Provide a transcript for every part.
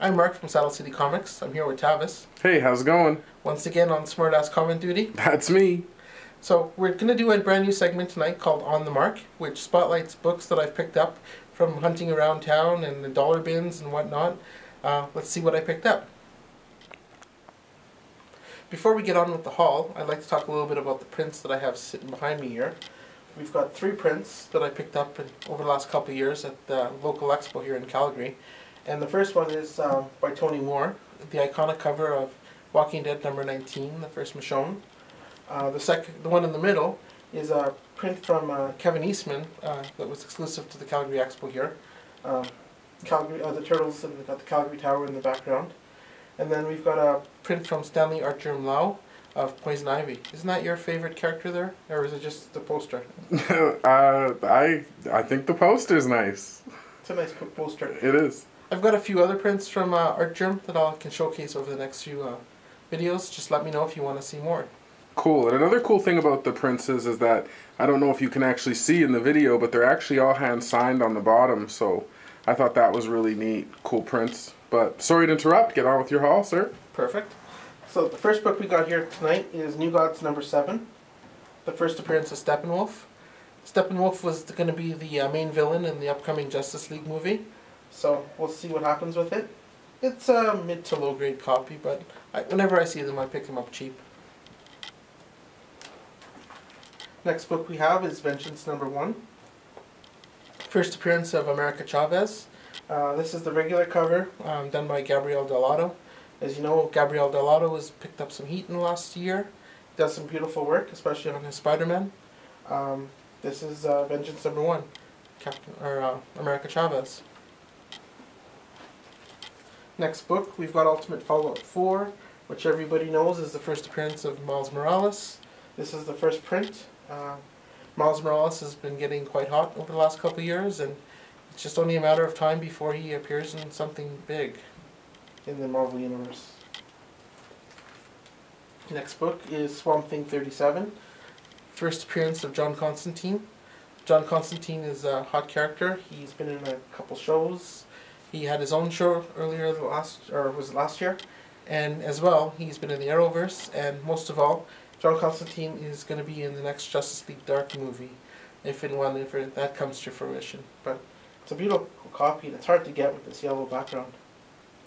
I'm Mark from Saddle City Comics. I'm here with Tavis. Hey, how's it going? Once again on Smartass Comment Duty. That's me. So we're going to do a brand new segment tonight called On the Mark, which spotlights books that I've picked up from hunting around town and the dollar bins and whatnot. Let's see what I picked up. Before we get on with the haul, I'd like to talk a little bit about the prints that I have sitting behind me here. We've got 3 prints that I picked up over the last couple of years at the local expo here in Calgary. And the first one is by Tony Moore, the iconic cover of Walking Dead number 19, the first Michonne. The one in the middle is a print from Kevin Eastman that was exclusive to the Calgary Expo here. The turtles, and we've got the Calgary Tower in the background. And then we've got a print from Stanley Artgerm Lau of Poison Ivy. Isn't that your favorite character there, or is it just the poster? I think the poster's nice. It's a nice poster. It is. I've got a few other prints from Artgerm that I can showcase over the next few videos. Just let me know if you want to see more. Cool. And another cool thing about the prints is that I don't know if you can actually see in the video, but they're actually all hand signed on the bottom. So I thought that was really neat. Cool prints. But sorry to interrupt. Get on with your haul, sir. Perfect. So the first book we got here tonight is New Gods number 7. The first appearance of Steppenwolf. Steppenwolf was going to be the main villain in the upcoming Justice League movie. So we'll see what happens with it. It's a mid to low grade copy, but whenever I see them I pick them up cheap. Next book we have is Vengeance number 1. First appearance of America Chavez. This is the regular cover done by Gabriel Dell'Otto. As you know, Gabriel Dell'Otto has picked up some heat in the last year. He does some beautiful work, especially on his Spider-Man. This is Vengeance number 1, America Chavez. Next book, we've got Ultimate Fallout 4, which everybody knows is the first appearance of Miles Morales. This is the first print. Miles Morales has been getting quite hot over the last couple of years, and it's just only a matter of time before he appears in something big in the Marvel Universe. Next book is Swamp Thing 37. First appearance of John Constantine. John Constantine is a hot character. He's been in a couple shows. He had his own show earlier last year, and as well he's been in the Arrowverse, and most of all, John Constantine is going to be in the next Justice League Dark movie, if that comes to fruition. But it's a beautiful copy, and it's hard to get with this yellow background.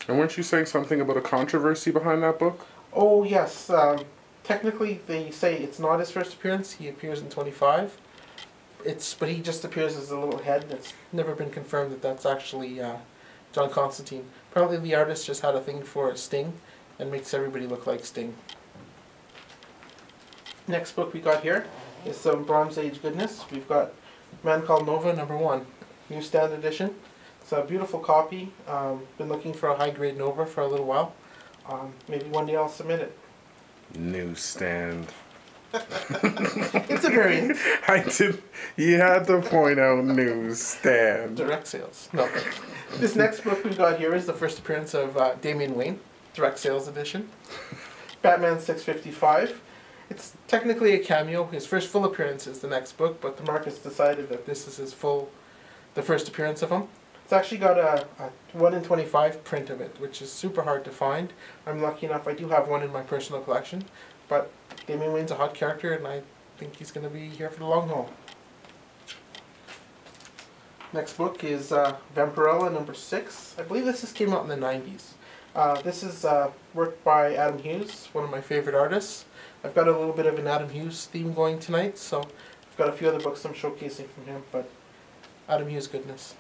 And weren't you saying something about a controversy behind that book? Oh yes, technically they say it's not his first appearance. He appears in 25. But he just appears as a little head. It's never been confirmed that that's actually John Constantine. Apparently the artist just had a thing for Sting and makes everybody look like Sting. Next book we got here is some Bronze Age goodness. We've got Man Called Nova number 1, newsstand edition. It's a beautiful copy. Been looking for a high-grade Nova for a little while. Maybe one day I'll submit it. Newsstand. It's a variant. You had to point out newsstand. Direct sales. No. This next book we've got here is the first appearance of Damian Wayne, direct sales edition. Batman 655. It's technically a cameo. His first full appearance is the next book, but the Marcus decided that this is the first appearance of him. It's actually got a 1 in 25 print of it, which is super hard to find. I'm lucky enough I do have one in my personal collection, but Damian Wayne's a hot character, and I think he's going to be here for the long haul. Next book is Vampirella number 6. I believe this came out in the 90s. This is work by Adam Hughes, one of my favorite artists. I've got a little bit of an Adam Hughes theme going tonight, so I've got a few other books I'm showcasing from him, but Adam Hughes goodness.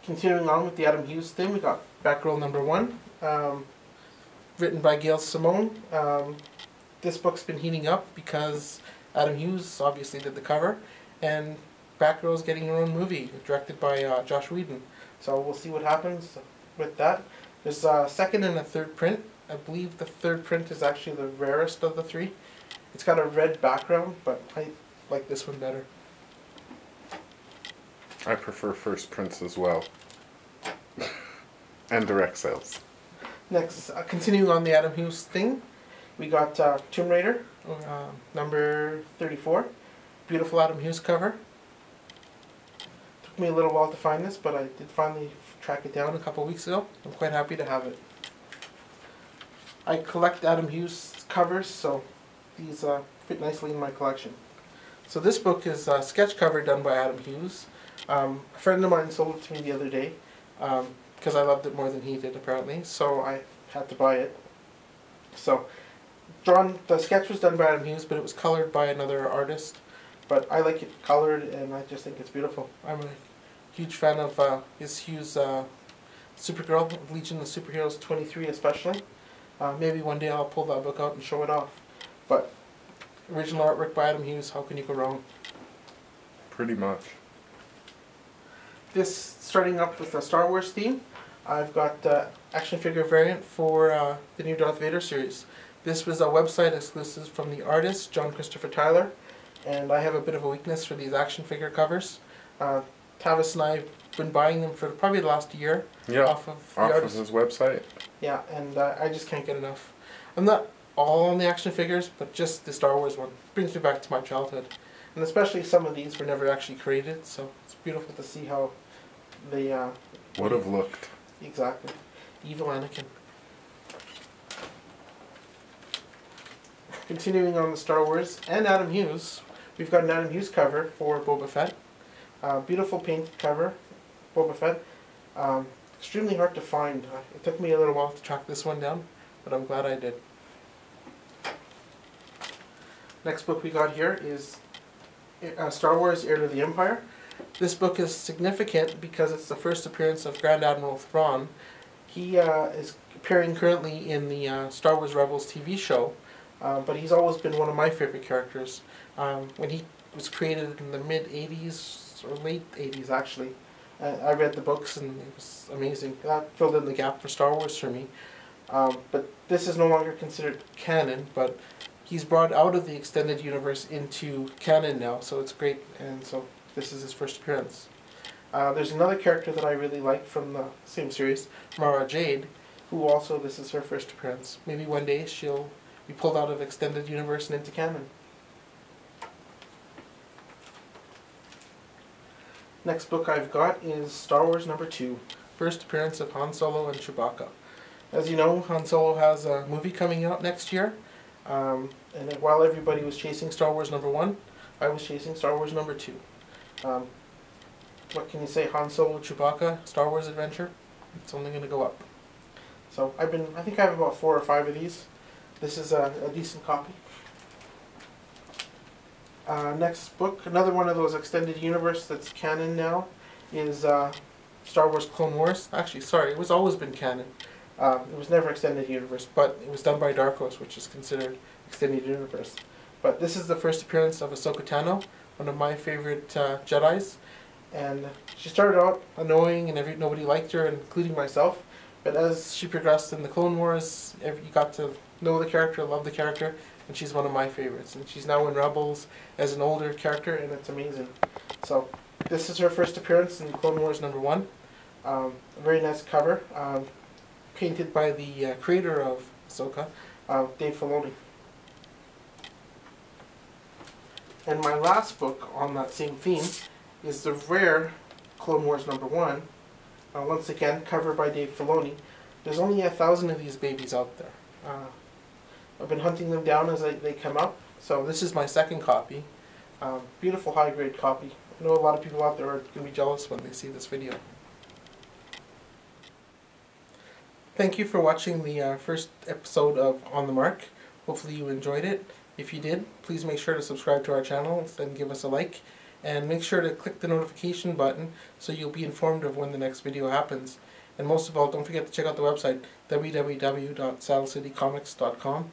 Continuing on with the Adam Hughes theme, we got Batgirl number 1, written by Gail Simone. This book's been heating up because Adam Hughes obviously did the cover, and Batgirl's getting her own movie, directed by Joss Whedon. So we'll see what happens with that. There's a second and a third print. I believe the third print is actually the rarest of the 3. It's got a red background, but I like this one better. I prefer first prints as well. And direct sales. Next, continuing on the Adam Hughes thing, we got Tomb Raider, number 34. Beautiful Adam Hughes cover. took me a little while to find this, but I did finally track it down a couple weeks ago. I'm quite happy to have it. I collect Adam Hughes covers, so these fit nicely in my collection. So this book is a sketch cover done by Adam Hughes. A friend of mine sold it to me the other day because I loved it more than he did, apparently, so I had to buy it. So the sketch was done by Adam Hughes, but it was colored by another artist. But I like it colored, and I just think it's beautiful. I'm a huge fan of his Hughes Supergirl, Legion of Superheroes 23 especially. Maybe one day I'll pull that book out and show it off. But original artwork by Adam Hughes, how can you go wrong? Pretty much. This, starting up with a Star Wars theme, I've got the action figure variant for the new Darth Vader series. This was a website exclusive from the artist, John Christopher Tyler, and I have a bit of a weakness for these action figure covers. Tavis and I have been buying them for probably the last year off of his website. Yeah, and I just can't get enough. I'm not all on the action figures, but just the Star Wars one brings me back to my childhood. And especially some of these were never actually created, so it's beautiful to see how they would have looked. Exactly. Evil Anakin. Continuing on the Star Wars and Adam Hughes, we've got an Adam Hughes cover for Boba Fett. Beautiful paint cover, Boba Fett. Extremely hard to find. It took me a little while to track this one down, but I'm glad I did. Next book we got here is Star Wars Heir to the Empire. This book is significant because it's the first appearance of Grand Admiral Thrawn. He is appearing currently in the Star Wars Rebels TV show, but he's always been one of my favorite characters. When he was created in the mid-80s, or late 80s actually, I read the books and it was amazing. That filled in the gap for Star Wars for me. But this is no longer considered canon, but he's brought out of the extended universe into canon now, so it's great, and so this is his first appearance. There's another character that I really like from the same series, Mara Jade, who also, this is her first appearance. Maybe one day she'll be pulled out of extended universe and into canon. Next book I've got is Star Wars #2, first appearance of Han Solo and Chewbacca. As you know, Han Solo has a movie coming out next year, and while everybody was chasing Star Wars #1, I was chasing Star Wars #2. What can you say? Han Solo, Chewbacca, Star Wars adventure? It's only going to go up. So I think I have about 4 or 5 of these. This is a decent copy. Next book, another one of those extended universe that's canon now, is Star Wars Clone Wars. Actually, sorry, it was always been canon. It was never extended universe, but it was done by Dark Horse, which is considered extended universe. But this is the first appearance of Ahsoka Tano, one of my favorite Jedis. And she started out annoying and nobody liked her, including myself. But as she progressed in the Clone Wars, you got to know the character, love the character, and she's one of my favorites. And she's now in Rebels as an older character, and it's amazing. So this is her first appearance in Clone Wars #1. A very nice cover, painted by the creator of Ahsoka, Dave Filoni. And my last book on that same theme is the rare Clone Wars #1. Once again, cover by Dave Filoni. There's only 1,000 of these babies out there. I've been hunting them down as they come up. So this is my second copy. Beautiful high-grade copy. I know a lot of people out there are going to be jealous when they see this video. Thank you for watching the first episode of On the Mark. Hopefully you enjoyed it. If you did, please make sure to subscribe to our channel and give us a like. And make sure to click the notification button so you'll be informed of when the next video happens. And most of all, don't forget to check out the website www.saddlecitycomics.com.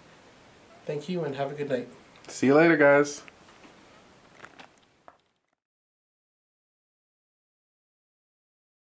Thank you and have a good night. See you later, guys.